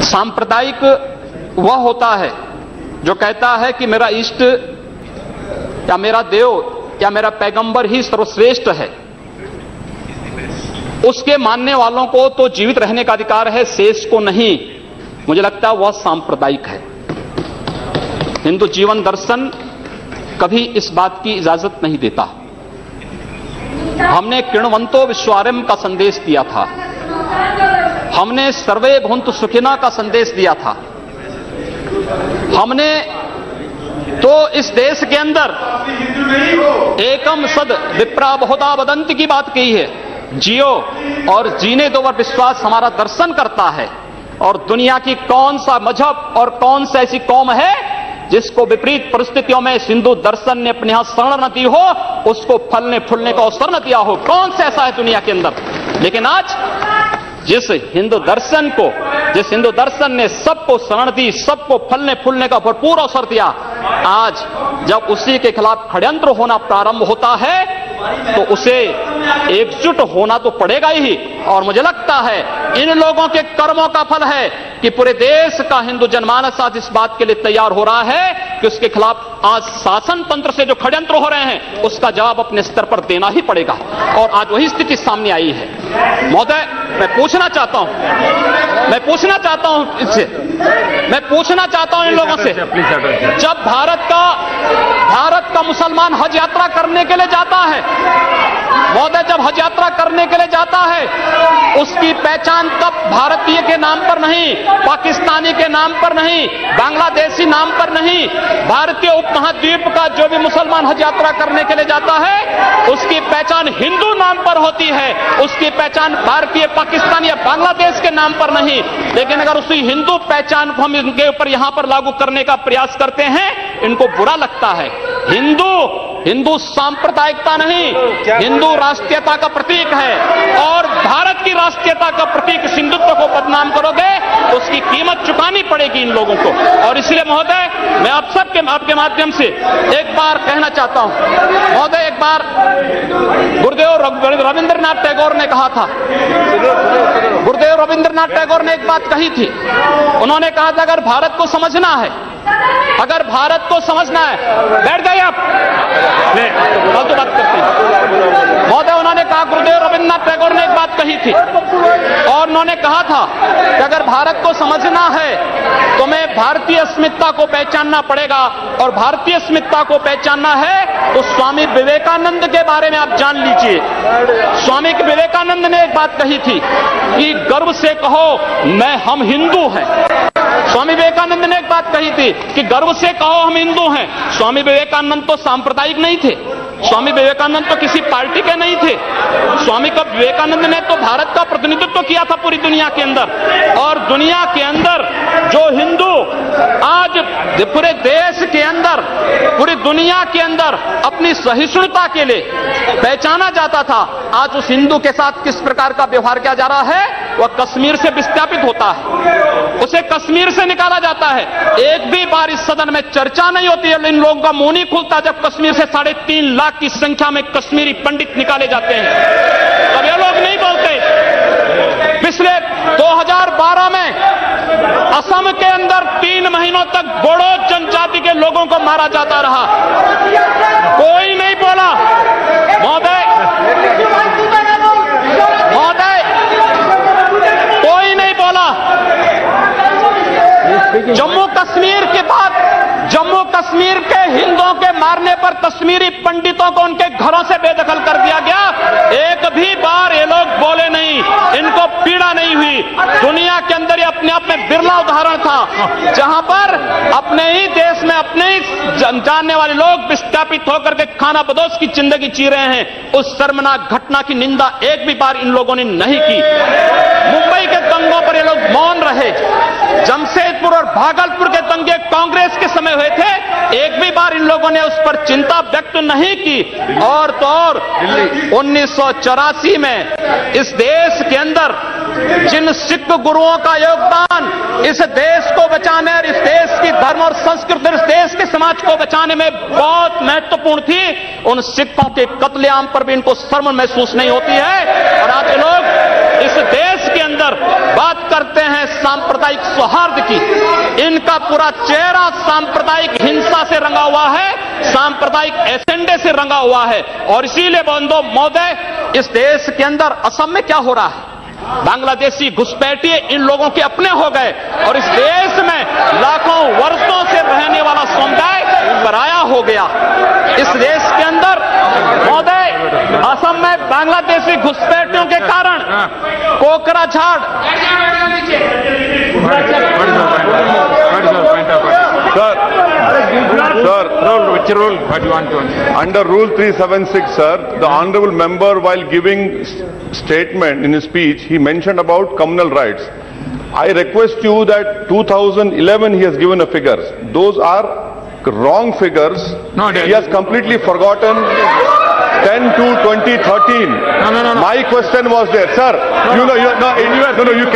सांप्रदायिक वह होता है जो कहता है कि मेरा इष्ट या मेरा देव या मेरा पैगंबर ही सर्वश्रेष्ठ है। उसके मानने वालों को तो जीवित रहने का अधिकार है, शेष को नहीं। मुझे लगता है वह सांप्रदायिक है। हिंदू जीवन दर्शन कभी इस बात की इजाजत नहीं देता। हमने किण्वंतो विश्वारंभ का संदेश दिया था, हमने सर्वे भवन्तु सुखिनः का संदेश दिया था, हमने तो इस देश के अंदर एकम सद विप्रा बहुधा वदन्ति की बात कही है। जियो और जीने दो पर विश्वास हमारा दर्शन करता है। और दुनिया की कौन सा मजहब और कौन सा ऐसी कौम है जिसको विपरीत परिस्थितियों में हिंदू दर्शन ने अपने यहां शरण न दी हो, उसको फलने फूलने का अवसर न दिया हो? कौन सा ऐसा है दुनिया के अंदर? लेकिन आज जिस हिंदू दर्शन ने सबको शरण दी, सबको फलने फूलने का भरपूर अवसर दिया, आज जब उसी के खिलाफ षड्यंत्र होना प्रारंभ होता है तो उसे एकजुट होना तो पड़ेगा ही। और मुझे लगता है इन लोगों के कर्मों का फल है कि पूरे देश का हिंदू जनमानस आज इस बात के लिए तैयार हो रहा है कि उसके खिलाफ आज शासन तंत्र से जो षड्यंत्र हो रहे हैं उसका जवाब अपने स्तर पर देना ही पड़ेगा। और आज वही स्थिति सामने आई है। महोदय, मैं पूछना चाहता हूं इन लोगों से, जब भारत का मुसलमान हज यात्रा करने के लिए जाता है, महोदय, जब हज यात्रा करने के लिए जाता है उसकी पहचान तब भारतीय के नाम पर नहीं, पाकिस्तानी के नाम पर नहीं, बांग्लादेशी नाम पर नहीं, भारतीय उपमहाद्वीप का जो भी मुसलमान हज यात्रा करने के लिए जाता है उसकी पहचान हिंदू नाम पर होती है, उसकी पहचान भारतीय, पाकिस्तानी या बांग्लादेश के नाम पर नहीं। लेकिन अगर उसी हिंदू पहचान को हम इनके ऊपर यहां पर लागू करने का प्रयास करते हैं, इनको बुरा लगता है। हिंदू सांप्रदायिकता नहीं, हिंदू राष्ट्रीयता का प्रतीक है। और भारत की राष्ट्रीयता का प्रतीक हिंदुत्व को बदनाम करोगे तो उसकी कीमत चुकानी पड़ेगी इन लोगों को। और इसलिए महोदय, मैं आप सबके आपके माध्यम से एक बार कहना चाहता हूं, महोदय, एक बार गुरुदेव रविंद्रनाथ टैगोर ने कहा था, गुरुदेव रविंद्रनाथ टैगोर ने एक बात कही थी। उन्होंने कहा था अगर भारत को समझना है, बैठ जाइए आप, फालतू बात करते हैं। महोदय, उन्होंने कहा, गुरुदेव रविंद्रनाथ टैगोर ने एक बात कही थी और उन्होंने कहा था कि अगर भारत को समझना है तो मैं भारतीय अस्मिता को पहचानना पड़ेगा। और भारतीय अस्मिता को पहचानना है तो स्वामी विवेकानंद के बारे में आप जान लीजिए। स्वामी विवेकानंद ने एक बात कही थी कि गर्व से कहो हम हिंदू हैं। स्वामी विवेकानंद ने एक बात कही थी कि गर्व से कहो हम हिंदू हैं। स्वामी विवेकानंद तो सांप्रदायिक नहीं थे, स्वामी विवेकानंद तो किसी पार्टी के नहीं थे। स्वामी विवेकानंद ने तो भारत का प्रतिनिधित्व किया था पूरी दुनिया के अंदर। और दुनिया के अंदर जो हिंदू आज पूरे देश के अंदर, पूरी दुनिया के अंदर अपनी सहिष्णुता के लिए पहचाना जाता था, आज उस हिंदू के साथ किस प्रकार का व्यवहार किया जा रहा है? वह कश्मीर से विस्थापित होता है, उसे कश्मीर से निकाला जाता है। एक भी बार इस सदन में चर्चा नहीं होती है, इन लोगों का मुंह नहीं खुलता जब कश्मीर से 3.5 लाख की संख्या में कश्मीरी पंडित निकाले जाते हैं, तब ये लोग नहीं बोलते। पिछले 2012 में असम के अंदर 3 महीनों तक बोडो जनजाति के लोगों को मारा जाता रहा, कोई नहीं बोला। महोदय, कोई नहीं बोला। जम्मू कश्मीर के बाद जम्मू कश्मीर के हिंदुओं के मारने पर कश्मीरी पंडितों को उनके घरों से बेदखल कर दिया गया, एक भी बार ये लोग बोले नहीं, इनको पीड़ा नहीं हुई। दुनिया के अंदर ये अपने आप में बिरला उदाहरण था जहां पर अपने ही देश में अपने ही जानने वाले लोग विस्थापित होकर के खाना बदोश की जिंदगी जी रहे हैं। उस शर्मनाक घटना की निंदा एक भी बार इन लोगों ने नहीं की। मुंबई के दंगों पर ये लोग मौन रहे। जमशेदपुर और भागलपुर के दंगे कांग्रेस के समय हुए थे, एक भी बार इन लोगों ने उस पर चिंता व्यक्त नहीं की। और तो और 1984 में इस देश के अंदर जिन सिख गुरुओं का योगदान इस देश को बचाने और इस देश की धर्म और संस्कृति, इस देश के समाज को बचाने में बहुत महत्वपूर्ण थी, उन सिखों के कत्लेआम पर भी इनको शर्म महसूस नहीं होती है। और आज लोग इस देश के अंदर बात करते हैं सांप्रदायिक सौहार्द की। इनका पूरा चेहरा सांप्रदायिक हिंसा से रंगा हुआ है, सांप्रदायिक एजेंडे से रंगा हुआ है। और इसीलिए बंधु महोदय, इस देश के अंदर असम में क्या हो रहा है, बांग्लादेशी घुसपैठिए इन लोगों के अपने हो गए और इस देश में लाखों वर्षों से रहने वाला समुदाय पराया हो गया। इस देश के अंदर महोदय, असम में बांग्लादेशी घुसपैठियों के कारण Kokrajhar Sir, which rule? What you want to? Under Rule 376, sir, the honourable member, while giving statement in his speech, he mentioned about communal rights. I request you that 2011 he has given a figures. Those are wrong figures. No, he has completely forgotten 10 to 2013. No. My question was there, sir. You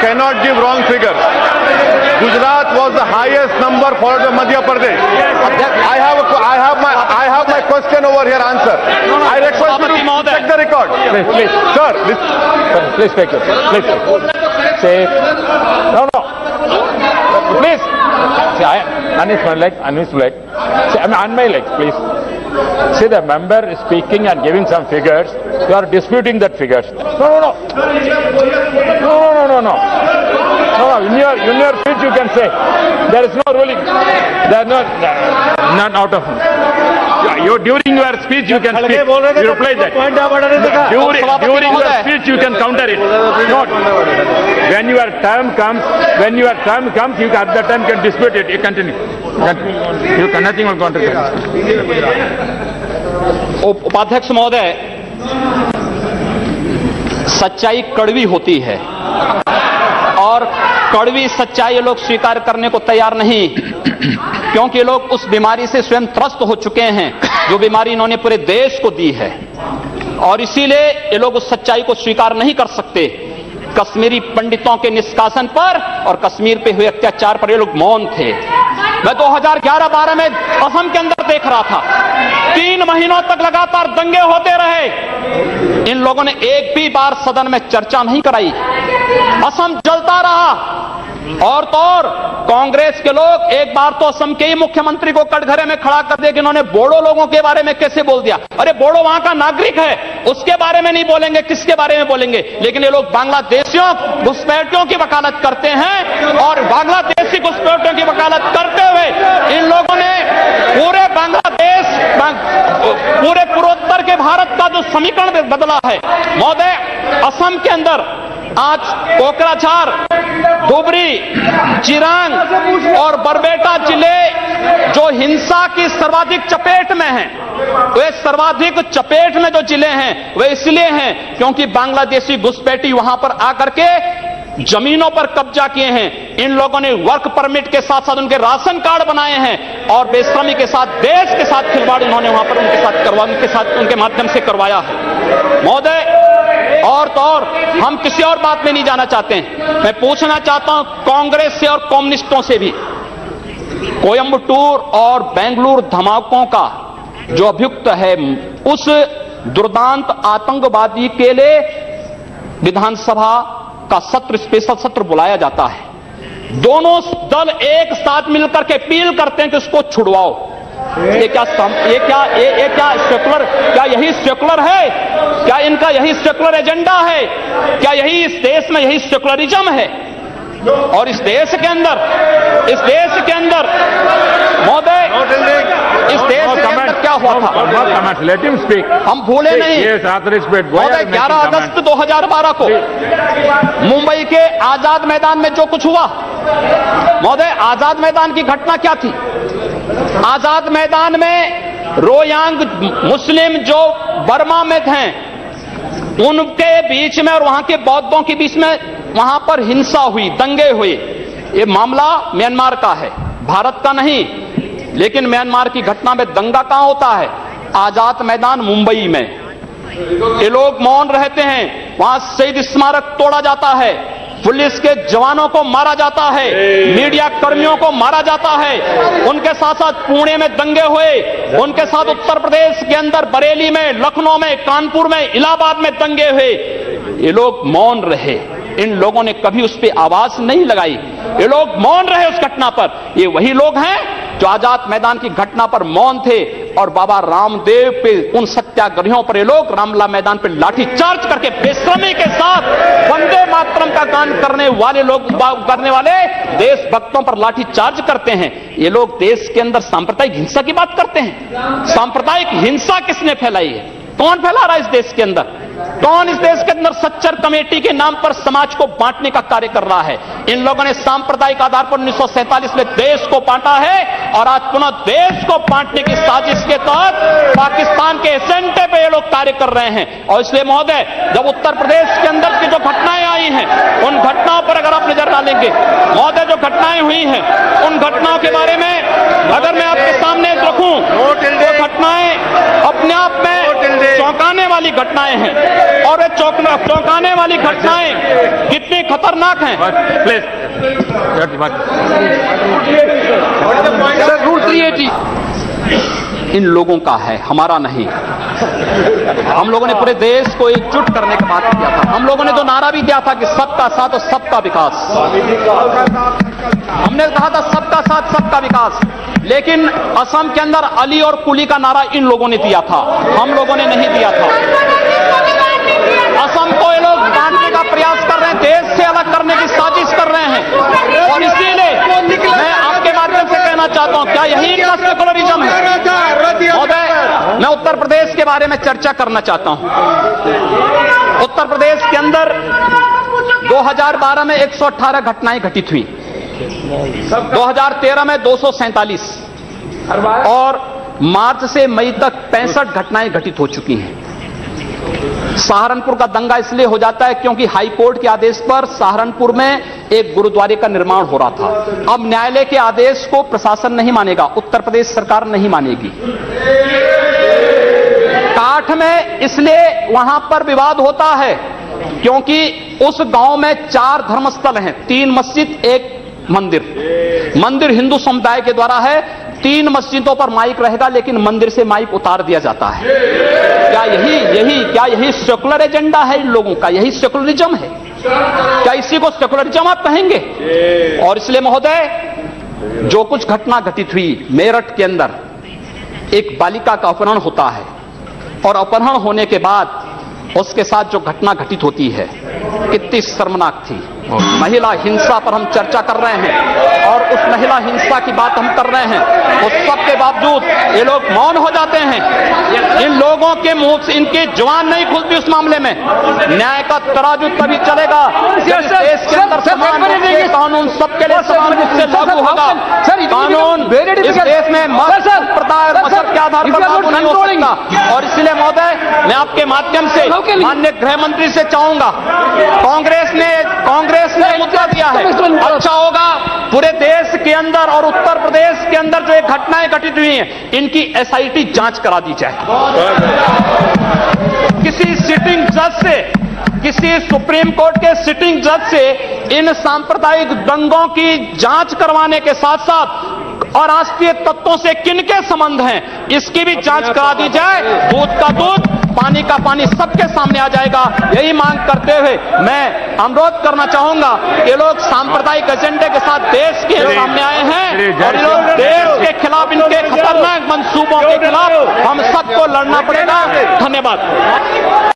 cannot give wrong figures. Gujarat was the highest number followed by Madhya Pradesh. I have my question over here. Answer. I request you to check the record. Please. Sir, Please take it. Please. Say. No. Please. See, unused leg. See, on my leg, please. See, the member is speaking and giving some figures. You are disputing that figures. No. In your speech you can say there is no ruling. There are not out of. During your speech you can speak. You reply that. During your speech you can counter it. Not when your term comes. You at that time can dispute it. You continue. You can nothing will counter it. उपाध्यक्ष महोदय, सच्चाई कड़वी होती है और कड़वी सच्चाई लोग स्वीकार करने को तैयार नहीं, क्योंकि लोग उस बीमारी से स्वयं त्रस्त हो चुके हैं जो बीमारी इन्होंने पूरे देश को दी है, और इसीलिए ये लोग उस सच्चाई को स्वीकार नहीं कर सकते। कश्मीरी पंडितों के निष्कासन पर और कश्मीर पे हुए अत्याचार पर ये लोग मौन थे। मैं 2011-12 में असम के अंदर देख रहा था, 3 महीनों तक लगातार दंगे होते रहे। इन लोगों ने एक भी बार सदन में चर्चा नहीं कराई। असम जलता रहा। और तो और कांग्रेस के लोग एक बार तो असम के ही मुख्यमंत्री को कटघरे में खड़ा कर दिया कि इन्होंने बोडो लोगों के बारे में कैसे बोल दिया। अरे बोडो वहां का नागरिक है, उसके बारे में नहीं बोलेंगे, किसके बारे में बोलेंगे? लेकिन ये लोग बांग्लादेशियों घुसपैठियों की वकालत करते हैं और बांग्लादेशी घुसपैठियों की वकालत करते हुए इन लोगों ने पूरे बांग्लादेश, पूरे पूर्वोत्तर के भारत का जो समीकरण बदला है। महोदय, असम के अंदर आज कोकराझार, धुबरी, चिरांग और बरबेटा जिले जो हिंसा की सर्वाधिक चपेट में हैं, वे सर्वाधिक चपेट में जो जिले हैं वे इसलिए हैं क्योंकि बांग्लादेशी घुसपैठी वहां पर आकर के जमीनों पर कब्जा किए हैं। इन लोगों ने वर्क परमिट के साथ साथ उनके राशन कार्ड बनाए हैं और बेश्रमी के साथ, देश के साथ खिलवाड़ उन्होंने वहां पर उनके माध्यम से करवाया है। महोदय, और तो और हम किसी और बात में नहीं जाना चाहते हैं। मैं पूछना चाहता हूं कांग्रेस से और कम्युनिस्टों से भी, कोयंबटूर और बेंगलुरु धमाकों का जो अभियुक्त है, उस दुर्दांत आतंकवादी के लिए विधानसभा का सत्र, स्पेशल सत्र बुलाया जाता है। दोनों दल एक साथ मिलकर के अपील करते हैं कि उसको छुड़वाओ। ये क्या सेकुलर, क्या यही सेकुलर है? क्या इनका यही सेकुलर एजेंडा है? क्या यही इस देश में यही सेकुलरिज्म है? और इस देश के अंदर महोदय, इस देश के अंदर क्या हुआ था? Let him speak. हम भूले नहीं। महोदय, 11 अगस्त 2012 को मुंबई के आजाद मैदान में जो कुछ हुआ, महोदय, आजाद मैदान की घटना क्या थी? आजाद मैदान में रोयांग मुस्लिम जो बर्मा में थे, उनके बीच में और वहां के बौद्धों के बीच में वहां पर हिंसा हुई, दंगे हुए। ये मामला म्यांमार का है, भारत का नहीं। लेकिन म्यांमार की घटना में दंगा कहां होता है? आजाद मैदान मुंबई में। ये लोग मौन रहते हैं, वहां शहीद स्मारक तोड़ा जाता है, पुलिस के जवानों को मारा जाता है, मीडिया कर्मियों को मारा जाता है। उनके साथ साथ पुणे में दंगे हुए, उनके साथ उत्तर प्रदेश के अंदर बरेली में, लखनऊ में, कानपुर में, इलाहाबाद में दंगे हुए। ये लोग मौन रहे। इन लोगों ने कभी उस पर आवाज नहीं लगाई। ये लोग मौन रहे उस घटना पर। ये वही लोग हैं जो आजाद मैदान की घटना पर मौन थे और बाबा रामदेव पे, उन सत्याग्रहियों पर ये लोग रामलला मैदान पे लाठी चार्ज करके बेशर्मी के साथ वंदे मातरम का गान करने वाले लोग, करने वाले देशभक्तों पर लाठी चार्ज करते हैं। ये लोग देश के अंदर सांप्रदायिक हिंसा की बात करते हैं। सांप्रदायिक हिंसा किसने फैलाई है? कौन फैला रहा है इस देश के अंदर? कौन इस देश के अंदर सच्चर कमेटी के नाम पर समाज को बांटने का कार्य कर रहा है? इन लोगों ने सांप्रदायिक आधार पर 1947 में देश को बांटा है और आज पुनः देश को बांटने की साजिश के तहत पाकिस्तान के एजेंडे पे ये लोग कार्य कर रहे हैं। और इसलिए महोदय, जब उत्तर प्रदेश के अंदर की जो घटनाएं आई हैं, उन घटनाओं पर अगर आप नजर डालेंगे महोदय, जो घटनाएं हुई हैं उन घटनाओं के बारे में अगर मैं आपके सामने रखूं तो घटनाएं अपने आप में चौंकाने वाली घटनाएं हैं। और ये चौंकाने वाली घटनाएं कितनी खतरनाक हैं। सर, रूल 380 इन लोगों का है, हमारा नहीं। हम लोगों ने पूरे देश को एकजुट करने का बात किया था। हम लोगों ने तो नारा भी दिया था कि सबका साथ और सबका विकास। हमने कहा था सबका साथ सबका विकास, लेकिन असम के अंदर अली और कुली का नारा इन लोगों ने दिया था, हम लोगों ने नहीं दिया था। असम को ये लोग बांटने का प्रयास कर रहे हैं, देश से अलग करने की साजिश कर रहे हैं। और इसीलिए मैं आपके माध्यम से कहना चाहता हूं, क्या यही इनका सेकुलरिज्म है? महोदय, मैं उत्तर प्रदेश के बारे में चर्चा करना चाहता हूं। उत्तर प्रदेश के अंदर 2012 में 118 घटनाएं घटित हुई, 2013 में 247 और मार्च से मई तक 65 घटनाएं घटित हो चुकी हैं। सहारनपुर का दंगा इसलिए हो जाता है क्योंकि हाई कोर्ट के आदेश पर सहारनपुर में एक गुरुद्वारे का निर्माण हो रहा था। अब न्यायालय के आदेश को प्रशासन नहीं मानेगा, उत्तर प्रदेश सरकार नहीं मानेगी। काठ में इसलिए वहां पर विवाद होता है क्योंकि उस गांव में 4 धर्मस्थल हैं, 3 मस्जिद, 1 मंदिर। मंदिर हिंदू समुदाय के द्वारा है, 3 मस्जिदों पर माइक रहेगा लेकिन मंदिर से माइक उतार दिया जाता है। क्या यही सेकुलर एजेंडा है इन लोगों का? यही सेकुलरिज्म है? क्या इसी को सेकुलरिज्म आप कहेंगे? और इसलिए महोदय, जो कुछ घटना घटित हुई मेरठ के अंदर, एक बालिका का अपहरण होता है और अपहरण होने के बाद उसके साथ जो घटना घटित होती है कितनी शर्मनाक थी। महिला हिंसा पर हम चर्चा कर रहे हैं और उस महिला हिंसा की बात हम कर रहे हैं, उस सब के बावजूद ये लोग मौन हो जाते हैं। इन लोगों के मुंह से इनकी जुबान नहीं खुलती उस मामले में। न्याय का तराजू तभी चलेगा जब देश के अंदर समान रूप से कानून सबके लिए समान रूप से लागू होगा। कानून इस देश में मत संप्रदाय और मजहब के आधार पर लागू नहीं हो सकता। और इसलिए महोदय, मैं आपके माध्यम से माननीय गृह मंत्री से चाहूंगा, कांग्रेस ने मुद्दा दिया है, अच्छा होगा पूरे देश के अंदर और उत्तर प्रदेश के अंदर जो एक घटनाएं घटित हुई हैं इनकी एसआईटी जांच करा दी जाए। किसी सिटिंग जज से, किसी सुप्रीम कोर्ट के सिटिंग जज से इन सांप्रदायिक दंगों की जांच करवाने के साथ साथ और राष्ट्रीय तत्वों से किनके संबंध हैं इसकी भी जांच करा दी जाए। दूध का दूध, पानी का पानी सबके सामने आ जाएगा। यही मांग करते हुए मैं अनुरोध करना चाहूंगा, ये लोग सांप्रदायिक एजेंडे के साथ देश के सामने आए हैं और ये लोग देश के खिलाफ, इनके खतरनाक मंसूबों के खिलाफ हम सबको लड़ना पड़ेगा। धन्यवाद।